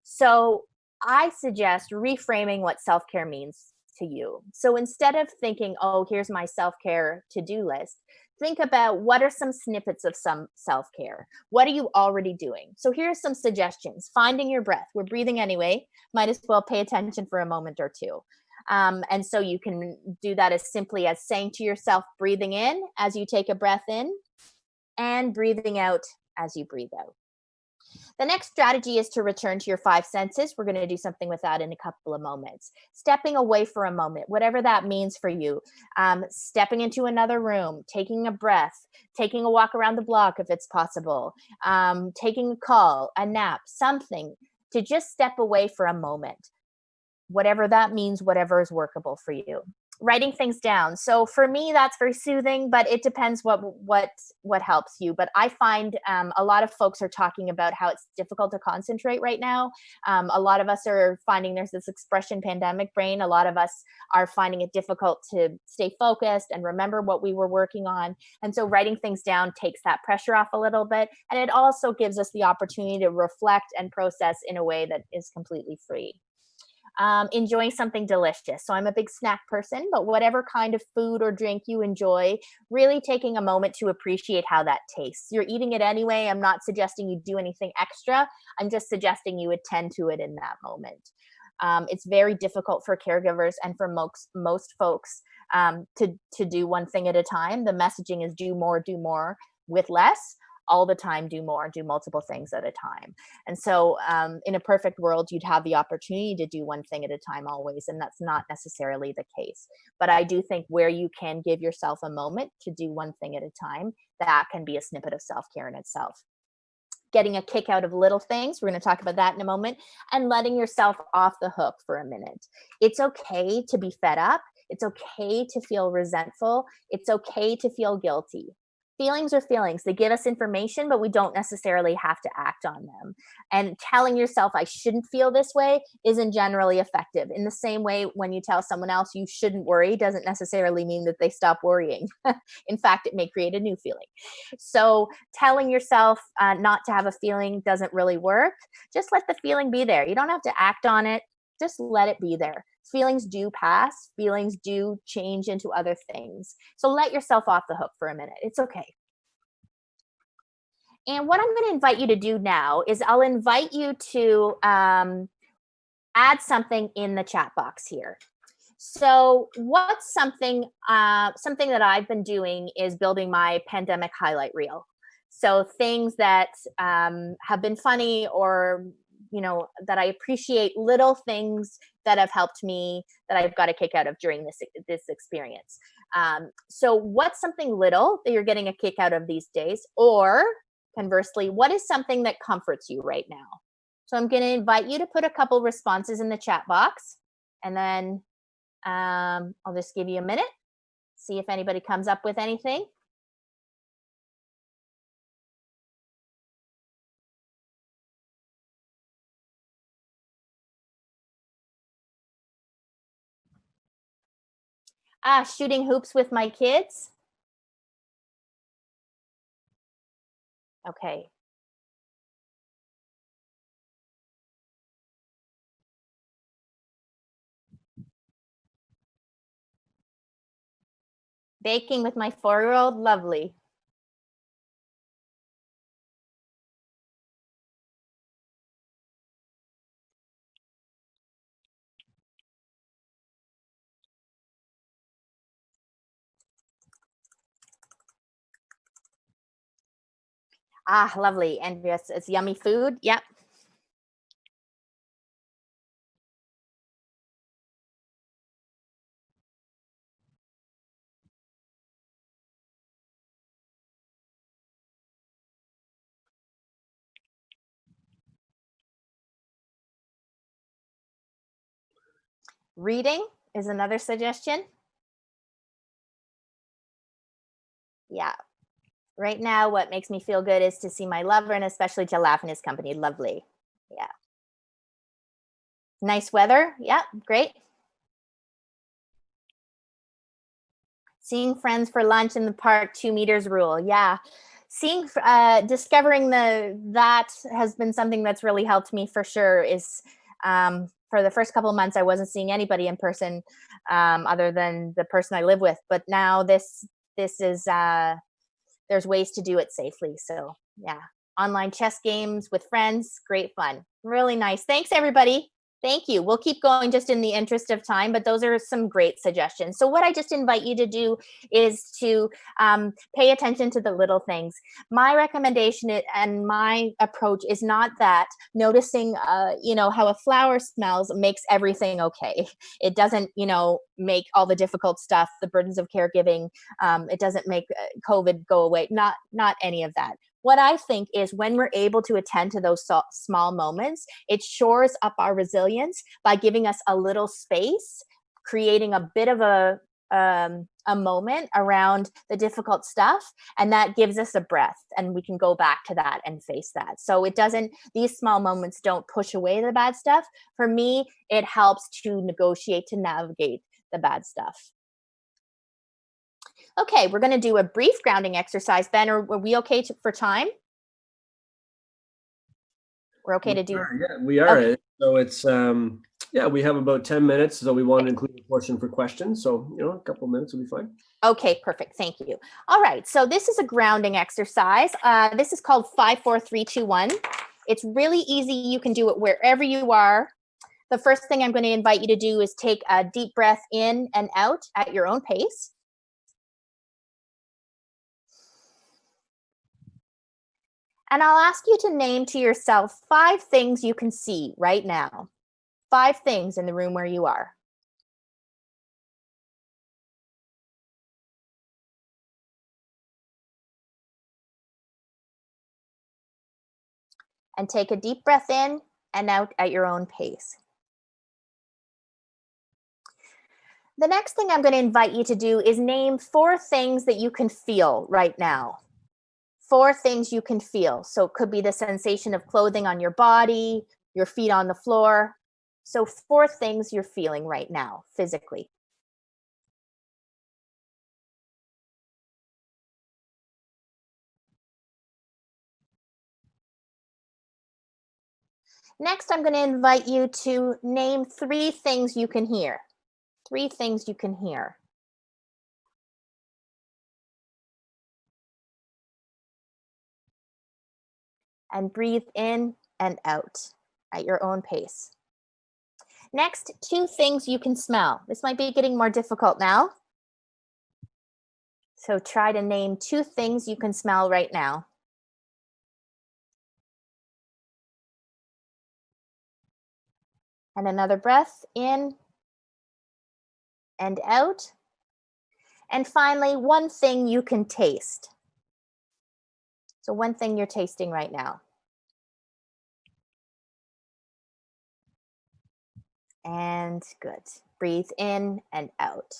So I suggest reframing what self-care means to you. So instead of thinking, oh, here's my self-care to-do list, think about what are some snippets of some self-care. What are you already doing? So here's some suggestions. Finding your breath. We're breathing anyway. Might as well pay attention for a moment or two. And so you can do that as simply as saying to yourself, breathing in as you take a breath in, and breathing out as you breathe out. The next strategy is to return to your five senses. We're going to do something with that in a couple of moments. Stepping away for a moment, whatever that means for you. Stepping into another room, taking a breath, taking a walk around the block if it's possible, taking a call, a nap, something to just step away for a moment. Whatever that means, whatever is workable for you. Writing things down. So for me, that's very soothing, but it depends what helps you. But I find a lot of folks are talking about how it's difficult to concentrate right now. A lot of us are finding there's this expression pandemic brain. A lot of us are finding it difficult to stay focused and remember what we were working on. And so writing things down takes that pressure off a little bit. And it also gives us the opportunity to reflect and process in a way that is completely free. Enjoying something delicious. So I'm a big snack person, but whatever kind of food or drink you enjoy, really taking a moment to appreciate how that tastes. You're eating it anyway. I'm not suggesting you do anything extra. I'm just suggesting you attend to it in that moment. It's very difficult for caregivers and for most folks to do one thing at a time. The messaging is do more with less. All the time, do more, do multiple things at a time. And so in a perfect world, you'd have the opportunity to do one thing at a time always, and that's not necessarily the case. But I do think where you can give yourself a moment to do one thing at a time, that can be a snippet of self-care in itself. Getting a kick out of little things, we're going to talk about that in a moment, and letting yourself off the hook for a minute. It's okay to be fed up. It's okay to feel resentful. It's okay to feel guilty. Feelings are feelings. They give us information, but we don't necessarily have to act on them. And telling yourself, I shouldn't feel this way, isn't generally effective. In the same way, when you tell someone else you shouldn't worry, doesn't necessarily mean that they stop worrying. In fact, it may create a new feeling. So telling yourself not to have a feeling doesn't really work. Just let the feeling be there. You don't have to act on it. Just let it be there. Feelings do pass. Feelings do change into other things. So let yourself off the hook for a minute. It's okay. And what I'm going to invite you to do now is I'll invite you to add something in the chat box here. So what's something that I've been doing is building my pandemic highlight reel. So things that have been funny or that I appreciate, little things that have helped me that I've got a kick out of during this experience. So what's something little that you're getting a kick out of these days? Or conversely, what is something that comforts you right now? So I'm going to invite you to put a couple responses in the chat box, and then I'll just give you a minute, see if anybody comes up with anything. Shooting hoops with my kids. Okay. Baking with my 4-year-old, lovely. Lovely. And yes, it's yummy food. Yep. Reading is another suggestion. Yeah. Right now, what makes me feel good is to see my lover and especially to laugh in his company. Lovely. Yeah. Nice weather. Yeah, great. Seeing friends for lunch in the park, 2 meters rule. Yeah. Discovering that has been something that's really helped me for sure. Is for the first couple of months, I wasn't seeing anybody in person other than the person I live with. But now this is, there's ways to do it safely. So yeah, online chess games with friends, great fun. Really nice. Thanks, everybody. Thank you. We'll keep going just in the interest of time, but those are some great suggestions. So what I just invite you to do is to pay attention to the little things. My recommendation and my approach is not that noticing, how a flower smells makes everything okay. It doesn't, make all the difficult stuff, the burdens of caregiving. It doesn't make COVID go away. Not any of that. What I think is when we're able to attend to those small moments, it shores up our resilience by giving us a little space, creating a bit of a moment around the difficult stuff, and that gives us a breath, and we can go back to that and face that. So these small moments don't push away the bad stuff. For me, it helps to negotiate, to navigate the bad stuff. Okay, we're going to do a brief grounding exercise. Ben, are we okay for time? We're okay to do. Yeah, we are. Okay. So it's we have about 10 minutes. So we want to include a portion for questions. So a couple of minutes will be fine. Okay, perfect. Thank you. All right. So this is a grounding exercise. This is called 5, 4, 3, 2, 1. It's really easy. You can do it wherever you are. The first thing I'm going to invite you to do is take a deep breath in and out at your own pace. And I'll ask you to name to yourself 5 things you can see right now. 5 things in the room where you are. And take a deep breath in and out at your own pace. The next thing I'm going to invite you to do is name 4 things that you can feel right now. 4 things you can feel. So it could be the sensation of clothing on your body, your feet on the floor. So 4 things you're feeling right now, physically. Next, I'm going to invite you to name 3 things you can hear. 3 things you can hear. And breathe in and out at your own pace. Next, 2 things you can smell. This might be getting more difficult now. So try to name 2 things you can smell right now. And another breath in and out. And finally, 1 thing you can taste. So 1 thing you're tasting right now. And good. Breathe in and out.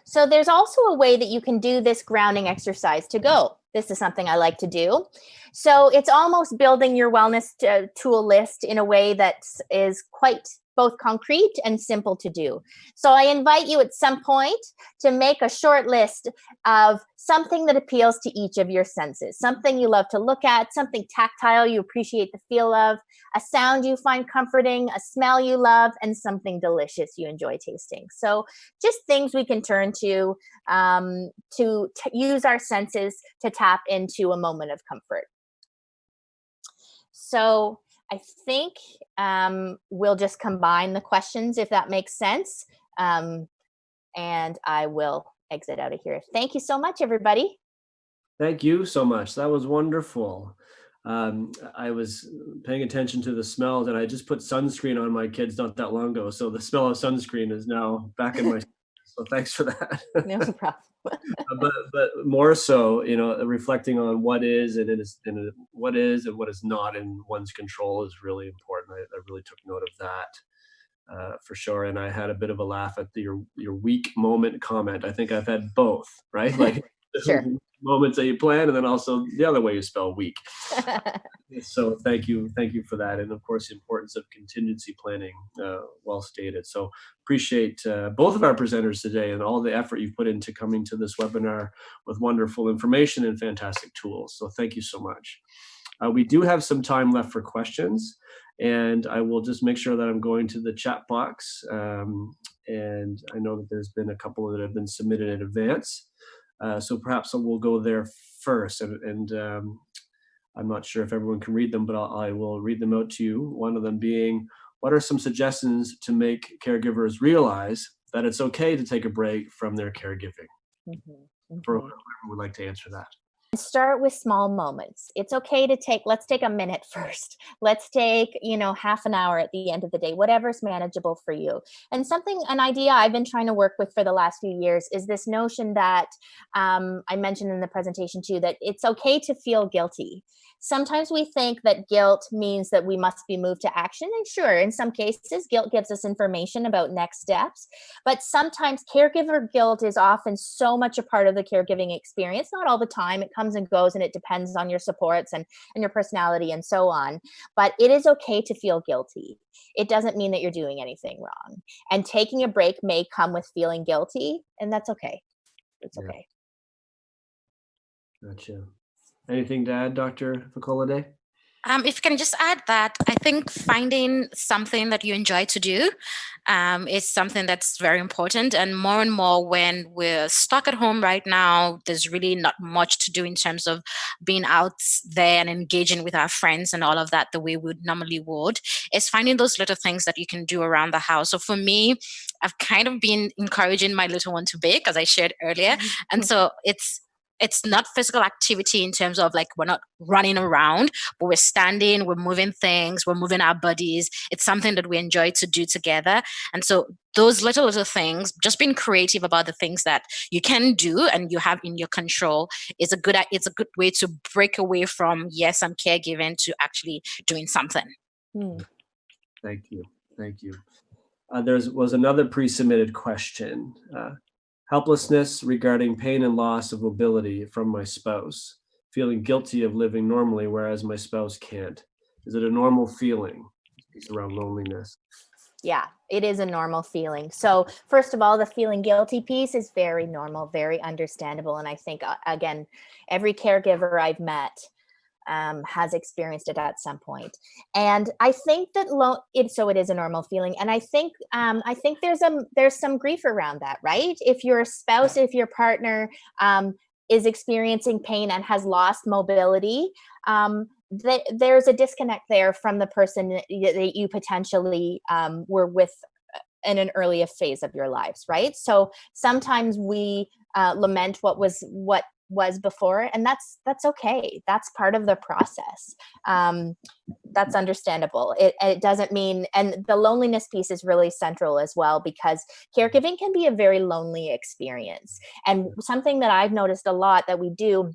So there's also a way that you can do this grounding exercise to go. This is something I like to do. So it's almost building your wellness tool list in a way that is quite both concrete and simple to do. So I invite you at some point to make a short list of something that appeals to each of your senses, something you love to look at, something tactile you appreciate the feel of, a sound you find comforting, a smell you love, and something delicious you enjoy tasting. So just things we can turn to use our senses to tap into a moment of comfort. So I think we'll just combine the questions if that makes sense. And I will exit out of here. Thank you so much, everybody. Thank you so much. That was wonderful. I was paying attention to the smells, and I just put sunscreen on my kids not that long ago. So the smell of sunscreen is now back in my. So thanks for that. No problem. but more so, reflecting on what is and what is and what is not in one's control is really important. I really took note of that for sure. And I had a bit of a laugh at your weak moment comment. I think I've had both, right? Like Sure. moments that you plan, and then also the other way you spell weak. So thank you for that, and of course the importance of contingency planning, well stated. So appreciate both of our presenters today and all the effort you've put into coming to this webinar with wonderful information and fantastic tools. So thank you so much. We do have some time left for questions, and I will just make sure that I'm going to the chat box. And I know that there's been a couple that have been submitted in advance. So perhaps we'll go there first, and I'm not sure if everyone can read them, but I will read them out to you. One of them being, what are some suggestions to make caregivers realize that it's okay to take a break from their caregiving? For whoever would like to answer that. Start with small moments. It's okay to let's take a minute first. Let's take, half an hour at the end of the day, whatever's manageable for you. And an idea I've been trying to work with for the last few years is this notion that I mentioned in the presentation too, that it's okay to feel guilty. Sometimes we think that guilt means that we must be moved to action. And sure, in some cases, guilt gives us information about next steps. But sometimes caregiver guilt is often so much a part of the caregiving experience. Not all the time. It comes and goes, and it depends on your supports and your personality and so on. But it is okay to feel guilty. It doesn't mean that you're doing anything wrong. And taking a break may come with feeling guilty, and that's okay. It's okay. Gotcha. Anything to add, Dr. Facolade? If you can just add that, I think finding something that you enjoy to do is something that's very important. And more when we're stuck at home right now, there's really not much to do in terms of being out there and engaging with our friends and all of that the way we normally would. Is finding those little things that you can do around the house. So for me, I've kind of been encouraging my little one to bake, as I shared earlier. And so it's not physical activity in terms of like we're not running around, but we're standing, we're moving things, we're moving our bodies. It's something that we enjoy to do together. And so those little things, just being creative about the things that you can do and you have in your control is a good way to break away from, yes, I'm caregiving, to actually doing something. Thank you. There was another pre-submitted question. Helplessness regarding pain and loss of mobility from my spouse, feeling guilty of living normally whereas my spouse can't. Is it a normal feeling? It's around loneliness. Yeah, it is a normal feeling. So first of all, the feeling guilty piece is very normal, very understandable. And I think, again, every caregiver I've met has experienced it at some point. And I think that so it is a normal feeling. And I think there's some grief around that, right? If your spouse, if your partner is experiencing pain and has lost mobility, there's a disconnect there from the person that you potentially were with in an earlier phase of your lives, right? So sometimes we lament what was before, and that's okay. That's part of the process. That's understandable. It doesn't mean, and the loneliness piece is really central as well, because caregiving can be a very lonely experience. And something that I've noticed a lot that we do,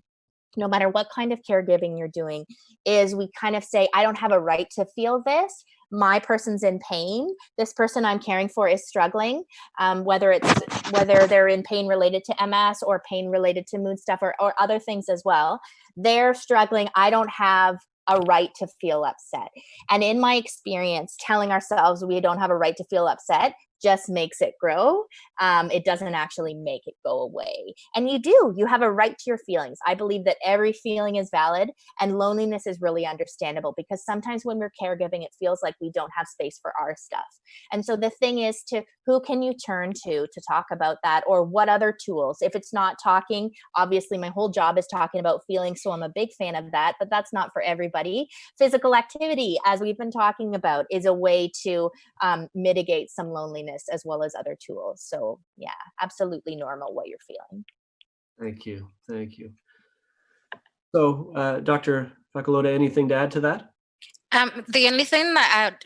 no matter what kind of caregiving you're doing, is we kind of say, I don't have a right to feel this. My person's in pain. This person I'm caring for is struggling, whether they're in pain related to MS or pain related to mood stuff or other things as well. They're struggling. I don't have a right to feel upset. And in my experience, telling ourselves we don't have a right to feel upset just makes it grow. It doesn't actually make it go away. And you have a right to your feelings. I believe that every feeling is valid, and loneliness is really understandable, because sometimes when we're caregiving, it feels like we don't have space for our stuff. And so the thing is, who can you turn to talk about that, or what other tools? If it's not talking, obviously my whole job is talking about feelings, so I'm a big fan of that, but that's not for everybody. Physical activity, as we've been talking about, is a way to mitigate some loneliness, as well as other tools. So yeah, absolutely normal what you're feeling. Thank you. So Dr. Facolode, anything to add to that? The only thing that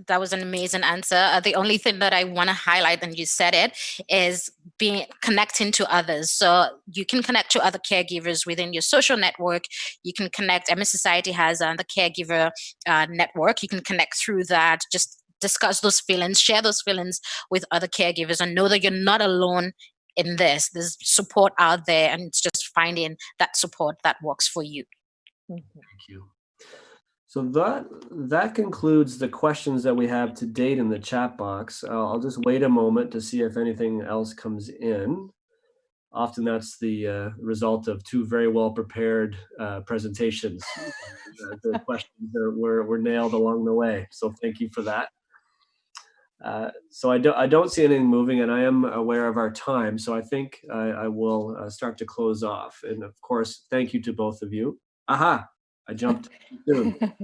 that was an amazing answer. The only thing that I want to highlight, and you said it, is connecting to others. So you can connect to other caregivers within your social network. You can connect. MS Society has the caregiver network. You can connect through that. Just discuss those feelings, share those feelings with other caregivers, and know that you're not alone in this. There's support out there, and it's just finding that support that works for you. Thank you. So that concludes the questions that we have to date in the chat box. I'll just wait a moment to see if anything else comes in. Often that's the result of two very well prepared presentations. The questions were nailed along the way. So thank you for that. So I don't see anything moving, and I am aware of our time. So I think I will start to close off. And of course, thank you to both of you. Aha, I jumped too soon.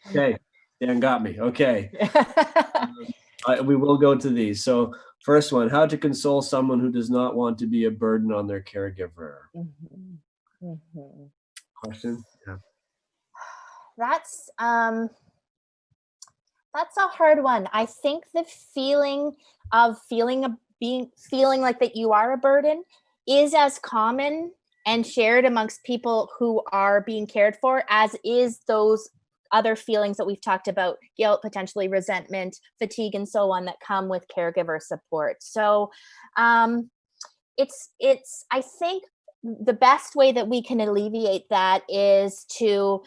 Okay, Dan got me. Okay. We will go to these. So first one, how to console someone who does not want to be a burden on their caregiver. Mhm. Mhm. Question? Yeah. That's a hard one. I think the feeling of feeling like that you are a burden is as common and shared amongst people who are being cared for as is those other feelings that we've talked about, guilt, potentially resentment, fatigue, and so on, that come with caregiver support. So it's I think the best way that we can alleviate that is to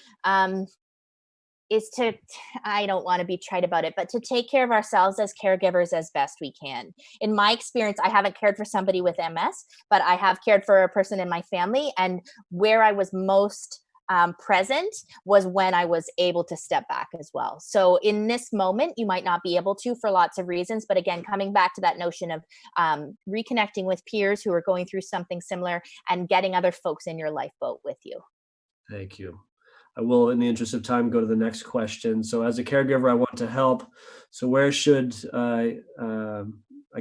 I don't want to be trite about it, but to take care of ourselves as caregivers as best we can. In my experience, I haven't cared for somebody with MS, but I have cared for a person in my family, and where I was most present was when I was able to step back as well. So in this moment, you might not be able to for lots of reasons, but again, coming back to that notion of reconnecting with peers who are going through something similar and getting other folks in your lifeboat with you. Thank you. I will, in the interest of time, go to the next question. So as a caregiver, I want to help. So where should I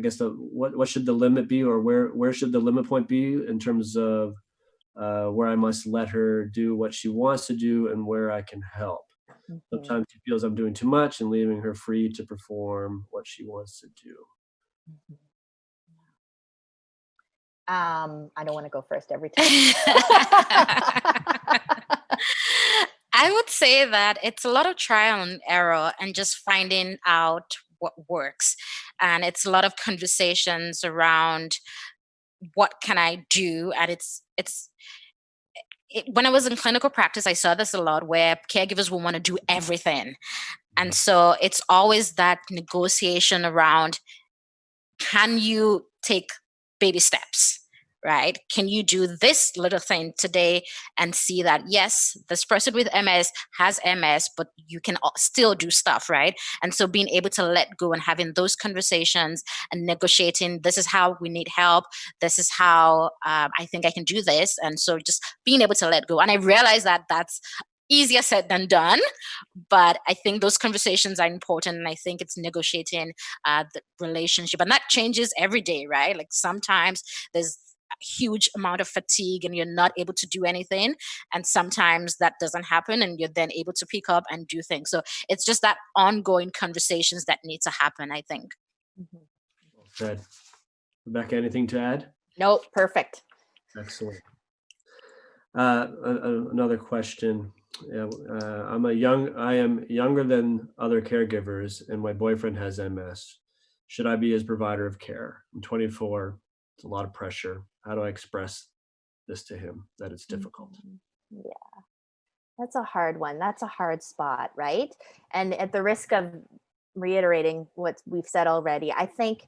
guess what should the limit be, or where should the limit point be in terms of where I must let her do what she wants to do and where I can help? Mhm. Sometimes she feels I'm doing too much and leaving her free to perform what she wants to do. I don't want to go first every time. I would say that it's a lot of trial and error and just finding out what works. And it's a lot of conversations around what can I do. And when I was in clinical practice, I saw this a lot where caregivers will want to do everything. And so it's always that negotiation around, can you take baby steps? Right? Can you do this little thing today and see that, yes, this person with MS has MS, but you can still do stuff, right? And so being able to let go and having those conversations and negotiating, this is how we need help. This is how I think I can do this. And so just being able to let go. And I realize that that's easier said than done, but I think those conversations are important, and I think it's negotiating the relationship, and that changes every day, right? Like sometimes there's a huge amount of fatigue and you're not able to do anything, and sometimes that doesn't happen and you're then able to pick up and do things. So it's just that ongoing conversations that need to happen, I think. Mhm. Well said. Rebecca, anything to add? Nope, perfect. Excellent. Another question. Yeah, I am younger than other caregivers, and my boyfriend has MS. Should I be his provider of care? I'm 24. It's a lot of pressure. How do I express this to him that it's difficult? Mhm. Yeah, that's a hard one. That's a hard spot, right? And at the risk of reiterating what we've said already, I think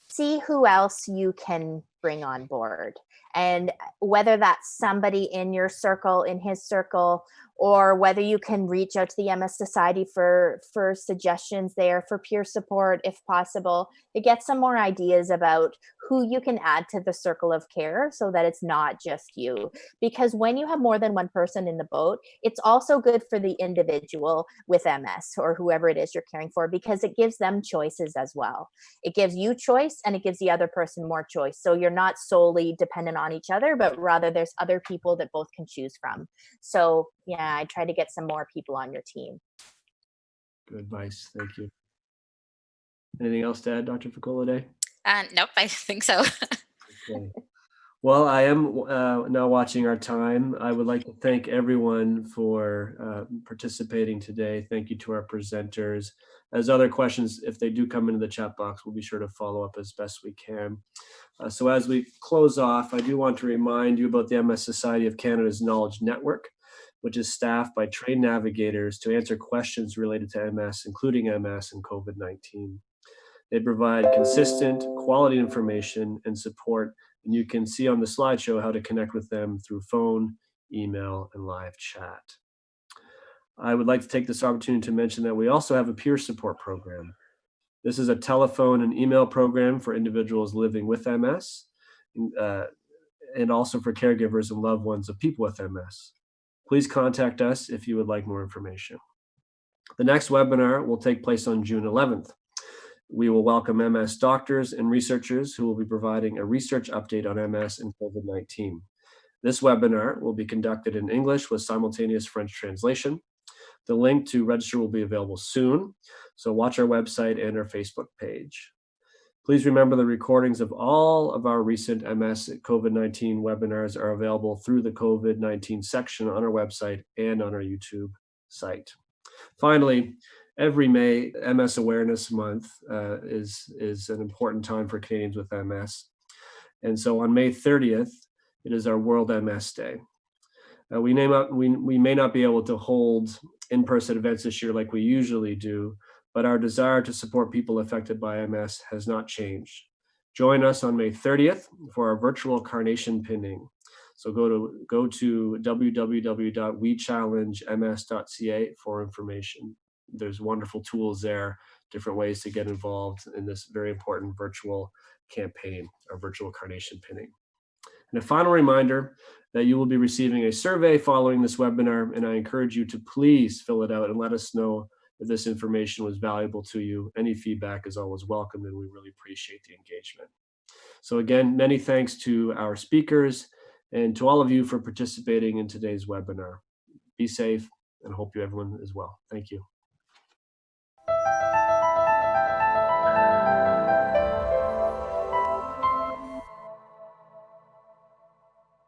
see who else you can bring on board. And whether that's somebody in your circle, in his circle, or whether you can reach out to the MS Society for suggestions there, for peer support if possible, to get some more ideas about who you can add to the circle of care so that it's not just you. Because when you have more than one person in the boat, it's also good for the individual with MS or whoever it is you're caring for, because it gives them choices as well. It gives you choice and it gives the other person more choice. So you're not solely dependent on each other, but rather there's other people that both can choose from. So yeah, I try to get some more people on your team. Good advice. Thank you. Anything else to add, Dr. Facolade? Nope, I think so. Okay. Well, I am now watching our time. I would like to thank everyone for participating today. Thank you to our presenters. As other questions, if they do come into the chat box, we'll be sure to follow up as best we can. So as we close off, I do want to remind you about the MS Society of Canada's Knowledge Network, which is staffed by trained navigators to answer questions related to MS, including MS and COVID-19. They provide consistent, quality information and support, and you can see on the slideshow how to connect with them through phone, email, and live chat. I would like to take this opportunity to mention that we also have a peer support program. This is a telephone and email program for individuals living with MS, and also for caregivers and loved ones of people with MS. Please contact us if you would like more information. The next webinar will take place on June 11th. We will welcome MS doctors and researchers who will be providing a research update on MS and COVID-19. This webinar will be conducted in English with simultaneous French translation. The link to register will be available soon, so watch our website and our Facebook page. Please remember the recordings of all of our recent MS COVID-19 webinars are available through the COVID-19 section on our website and on our YouTube site. Finally, every May, MS Awareness Month is an important time for Canadians with MS. And so on May 30th, it is our World MS Day. We may not be able to hold in-person events this year like we usually do, but our desire to support people affected by MS has not changed. Join us on May 30th for our virtual carnation pinning. So go to www.wechallengems.ca for information. There's wonderful tools there, different ways to get involved in this very important virtual campaign, our virtual carnation pinning. And a final reminder that you will be receiving a survey following this webinar, and I encourage you to please fill it out and let us know if this information was valuable to you. Any feedback is always welcome, and we really appreciate the engagement. So again, many thanks to our speakers and to all of you for participating in today's webinar. Be safe, and hope everyone is well. Thank you.